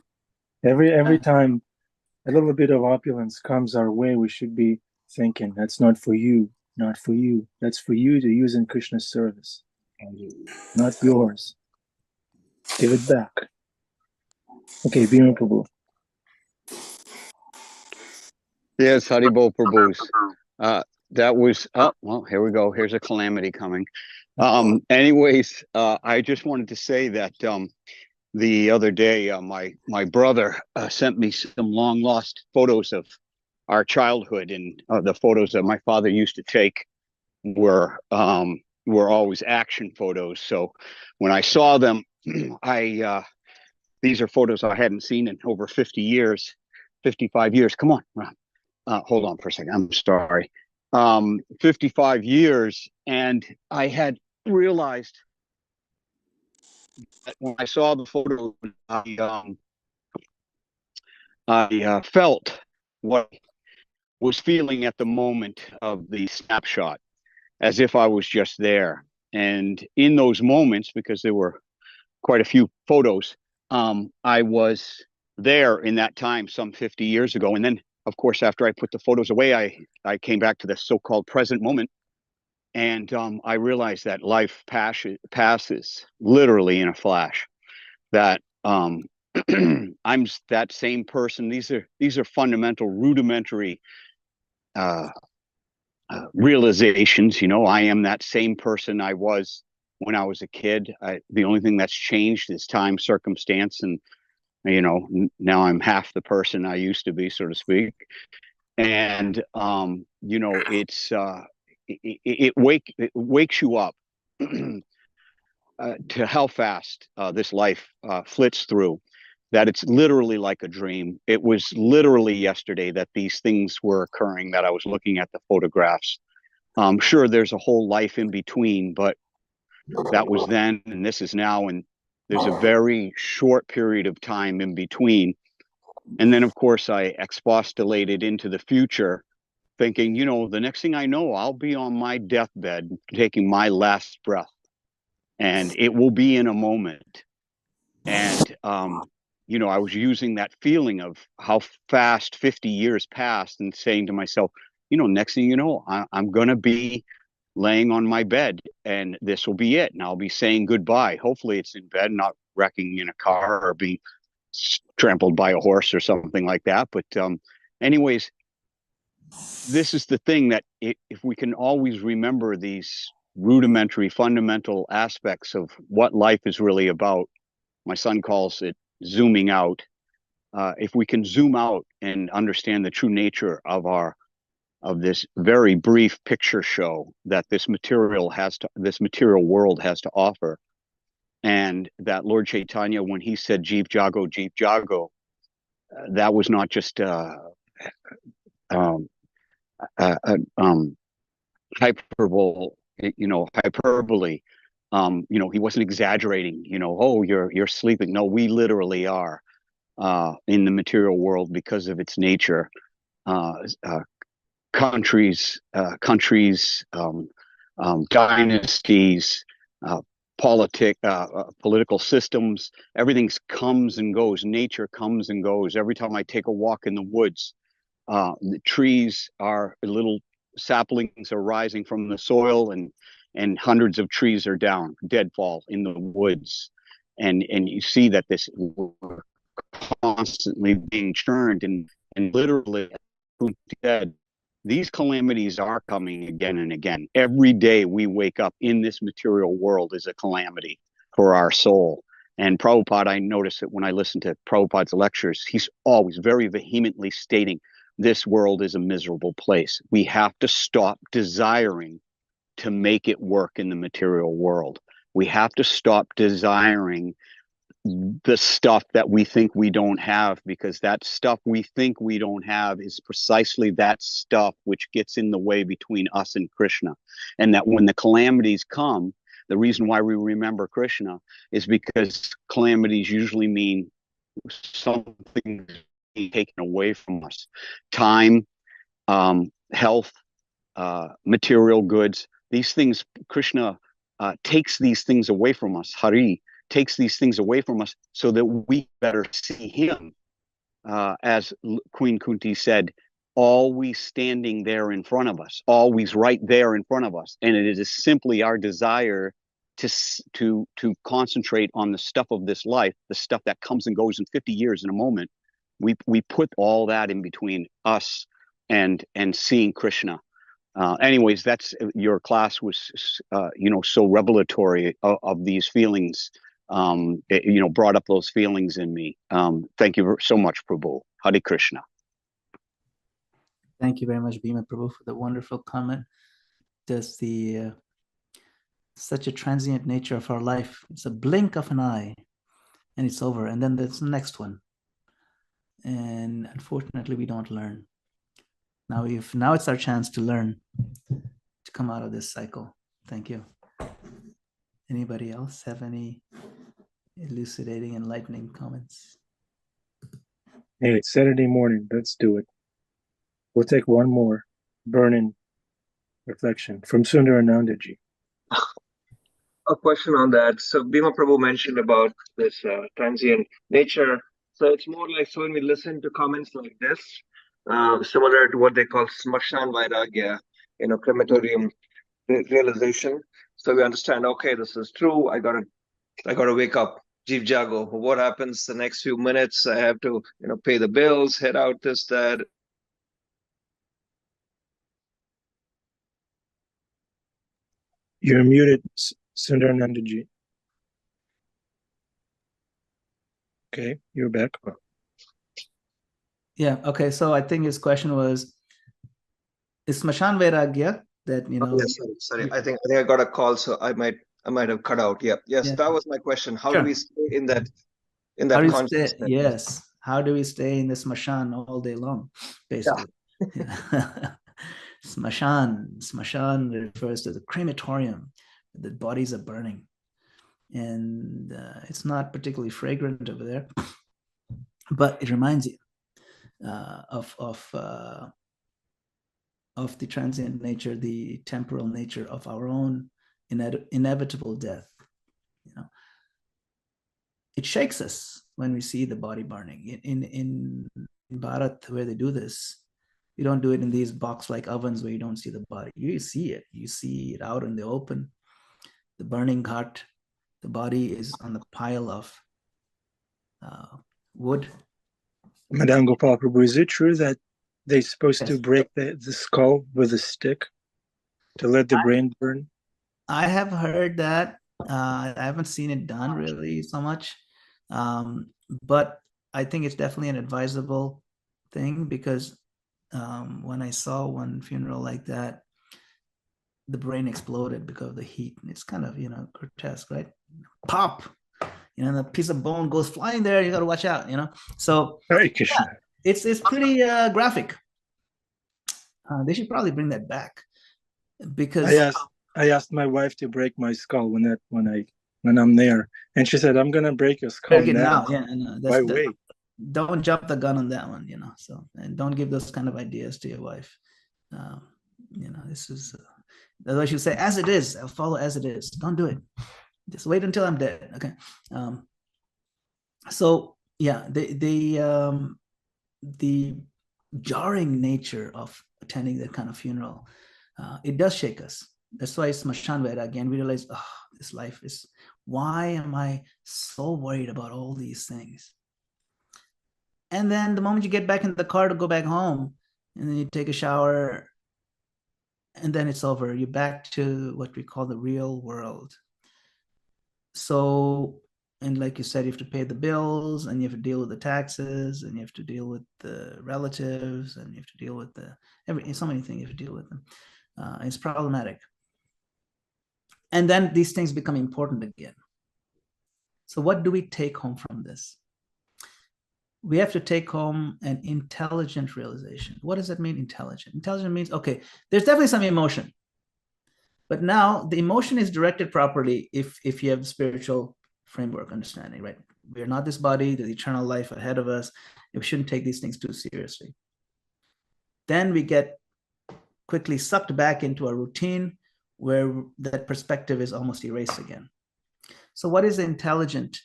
Every time a little bit of opulence comes our way, we should be thinking, that's not for you, not for you. That's for you to use in Krishna's service, not yours. Give it back. Okay, Bhima Prabhu. Yes, Haribol Prabhus. That was, oh, well, here we go. Here's a calamity coming. Anyways, I just wanted to say that the other day, my brother sent me some long lost photos of our childhood, and the photos that my father used to take were always action photos. So when I saw them, these are photos I hadn't seen in over 50 years, 55 years. Come on, Ron. Hold on for a second. I'm sorry. 55 years, and I had realized that when I saw the photo, I felt what I was feeling at the moment of the snapshot, as if I was just there. And in those moments, because there were quite a few photos, I was there in that time some 50 years ago. And then, of course, after I put the photos away, I came back to the so-called present moment. And I realized that life passes literally in a flash. That I'm that same person. These are fundamental, rudimentary realizations. I am that same person I was when I was a kid. The only thing that's changed is time, circumstance, and now I'm half the person I used to be, so to speak. And it wakes you up to how fast this life flits through. That it's literally like a dream. It was literally yesterday that these things were occurring, that I was looking at the photographs. Sure, there's a whole life in between, but that was then and this is now, and there's a very short period of time in between. And then, of course, I expostulated into the future, thinking, the next thing I know, I'll be on my deathbed taking my last breath, and it will be in a moment. And I was using that feeling of how fast 50 years passed and saying to myself, next thing you know, I'm going to be laying on my bed, and this will be it. And I'll be saying goodbye. Hopefully it's in bed, not wrecking in a car or being trampled by a horse or something like that. But anyways, this is the thing, that if we can always remember these rudimentary, fundamental aspects of what life is really about. My son calls it zooming out. If we can zoom out and understand the true nature of this very brief picture show that this material world has to offer, and that Lord Chaitanya, when he said "Jeev Jago," that was not just hyperbole. He wasn't exaggerating. Oh, you're sleeping. No, we literally are in the material world because of its nature. countries, dynasties, political systems. Everything comes and goes. Nature comes and goes. Every time I take a walk in the woods, the trees are little saplings are rising from the soil, and hundreds of trees are down, deadfall in the woods, and you see that this we're constantly being churned, and literally, Kunti said, these calamities are coming again and again. Every day we wake up in this material world is a calamity for our soul. And Prabhupada, I notice that when I listen to Prabhupada's lectures, he's always very vehemently stating this world is a miserable place. We have to stop desiring to make it work in the material world. We have to stop desiring the stuff that we think we don't have, because that stuff we think we don't have is precisely that stuff which gets in the way between us and Krishna. And that when the calamities come, the reason why we remember Krishna is because calamities usually mean something being taken away from us. Time, health, material goods, these things, Krishna takes these things away from us. Hari takes these things away from us so that we better see him. As Queen Kunti said, always standing there in front of us, always right there in front of us. And it is simply our desire to concentrate on the stuff of this life, the stuff that comes and goes in 50 years in a moment. We put all that in between us and seeing Krishna. Anyways, that's your class was, so revelatory of these feelings. It, brought up those feelings in me. Thank you so much, Prabhu. Hare Krishna. Thank you very much, Bhima Prabhu, for the wonderful comment. Just the such a transient nature of our life. It's a blink of an eye, and it's over. And then there's the next one. And unfortunately, we don't learn. Now it's our chance to learn, to come out of this cycle. Thank you. Anybody else have any elucidating, enlightening comments? Hey, it's Saturday morning. Let's do it. We'll take one more burning reflection from Sundaranandaji. A question on that. So Bhima Prabhu mentioned about this transient nature. So it's more like, so when we listen to comments like this, similar to what they call smashan vairagya, crematorium realization. So we understand, okay, this is true. I gotta wake up, Jeev Jago. What happens the next few minutes? I have to, pay the bills, head out, this, that. You're muted, Sundaranandaji. Okay, you're back. Yeah, okay. So I think his question was, is Smashan Vairagya that, Yes, sorry. I think I got a call, so I might have cut out. Yeah. Yes, Yeah. that was my question. How Sure. do we stay in that consciousness? Yes. How do we stay in the Smashan all day long, basically? Yeah. Smashan refers to the crematorium. The bodies are burning. And it's not particularly fragrant over there, but it reminds you of the transient nature, the temporal nature of our own inevitable death. It shakes us when we see the body burning. In Bharat, where they do this, you don't do it in these box-like ovens where you don't see the body. You see it. You see it out in the open. The burning ghat. The body is on the pile of wood. Madana-gopāla Prabhu, is it true that they're supposed to break the skull with a stick to let the brain burn? I have heard that. I haven't seen it done really so much. But I think it's definitely an advisable thing, because when I saw one funeral like that, the brain exploded because of the heat. And it's kind of, grotesque, right? Pop! The piece of bone goes flying there. You got to watch out, So yeah, it's pretty graphic. They should probably bring that back, because I asked my wife to break my skull when I'm there, and she said, "I'm gonna break your skull now." Yeah, Why wait? Don't jump the gun on that one, So, and don't give those kind of ideas to your wife. This is, otherwise you say, as it is, I'll follow as it is. Don't do it. Just wait until I'm dead. Okay. So yeah, the jarring nature of attending that kind of funeral, it does shake us. That's why Smashan Veda, again, we realize, oh, this life is, why am I so worried about all these things? And then the moment you get back in the car to go back home, and then you take a shower, and then it's over. You're back to what we call the real world. So, and like you said, you have to pay the bills, and you have to deal with the taxes, and you have to deal with the relatives, and you have to deal with so many things you have to deal with them. It's problematic. And then these things become important again. So what do we take home from this? We have to take home an intelligent realization. What does that mean, intelligent? Intelligent means, okay, there's definitely some emotion. But now the emotion is directed properly if you have spiritual framework understanding, right? We are not this body, there's eternal life ahead of us. We shouldn't take these things too seriously. Then we get quickly sucked back into a routine where that perspective is almost erased again. So what is the intelligent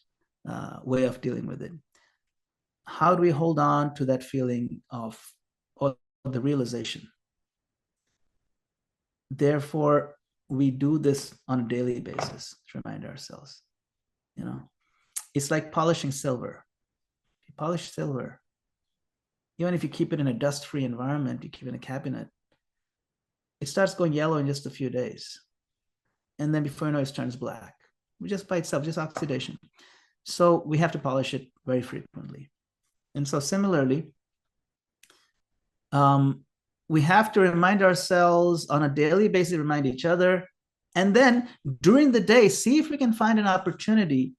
way of dealing with it? How do we hold on to that feeling of the realization? Therefore, we do this on a daily basis to remind ourselves. It's like polishing silver. If you polish silver, even if you keep it in a dust-free environment, you keep it in a cabinet, it starts going yellow in just a few days. And then before you know it turns black, just by itself, just oxidation. So we have to polish it very frequently. And so similarly, we have to remind ourselves on a daily basis, remind each other, and then during the day, see if we can find an opportunity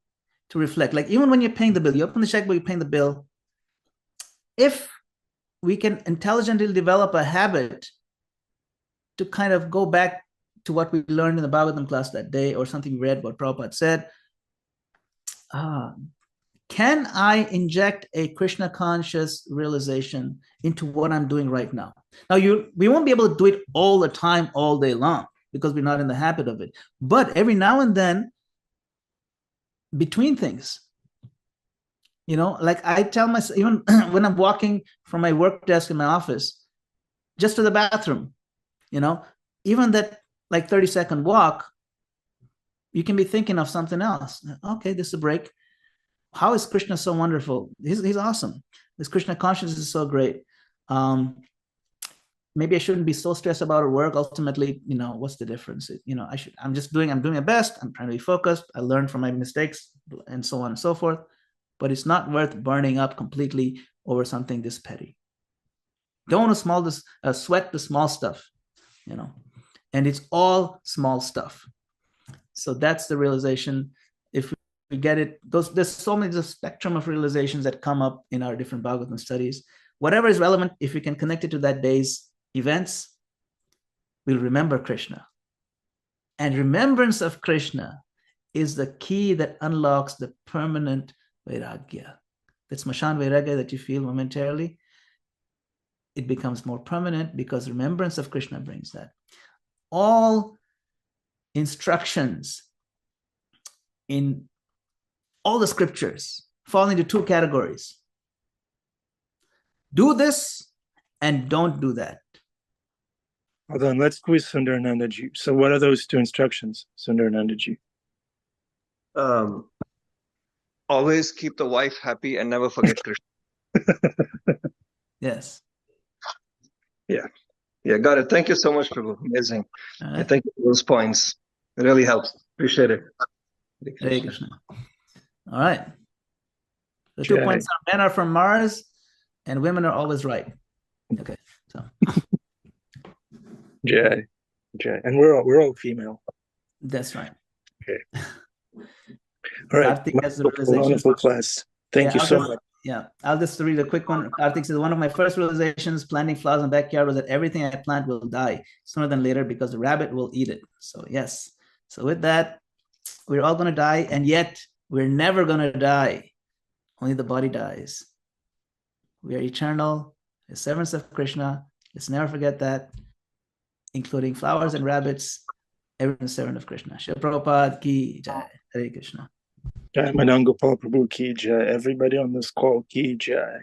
to reflect. Like even when you're paying the bill, you open the checkbook, you're paying the bill. If we can intelligently develop a habit to kind of go back to what we learned in the Bhagavatam class that day, or something we read what Prabhupada said, can I inject a Krishna conscious realization into what I'm doing right now? Now, we won't be able to do it all the time, all day long, because we're not in the habit of it. But every now and then, between things, like I tell myself, even when I'm walking from my work desk in my office, just to the bathroom, even that like 30-second walk, you can be thinking of something else. Okay, this is a break. How is Krishna so wonderful? He's awesome. This Krishna consciousness is so great. Maybe I shouldn't be so stressed about our work. Ultimately, what's the difference? I'm doing my best. I'm trying to be focused. I learn from my mistakes and so on and so forth. But it's not worth burning up completely over something this petty. Don't want to sweat the small stuff, and it's all small stuff. So that's the realization. If we get it, there's so many, the spectrum of realizations that come up in our different Bhagavatam studies. Whatever is relevant, if we can connect it to that day's events, we'll remember Krishna. And remembrance of Krishna is the key that unlocks the permanent vairagya. That's Smashan vairagya that you feel momentarily. It becomes more permanent because remembrance of Krishna brings that. All instructions in all the scriptures fall into two categories. Do this and don't do that. Hold on, let's quiz Sundaranandaji. So what are those two instructions, Sundaranandaji? Always keep the wife happy and never forget Krishna. Yes. Yeah, got it. Thank you so much, Prabhu. Amazing. Right. Yeah, thank you for those points. It really helps. Appreciate it. Hare Krishna. All right. The 2 points are men are from Mars and women are always right. Okay. So Jai. And we're all female. that's right. Okay. All right. Karthik has the realization. Wonderful class. Thank you so much. Yeah, I'll just read a quick one. Karthik says, one of my first realizations planting flowers in the backyard was that everything I plant will die sooner than later because the rabbit will eat it. So yes. So with that, we're all going to die, and yet we're never going to die. Only the body dies. We are eternal. We're servants of Krishna. Let's never forget that. including flowers and rabbits, everyone servant of Krishna. Srila Prabhupada ki jai. Hare Krishna. Jai Madana-gopāla Prabhu ki jai. Everybody on this call ki jai.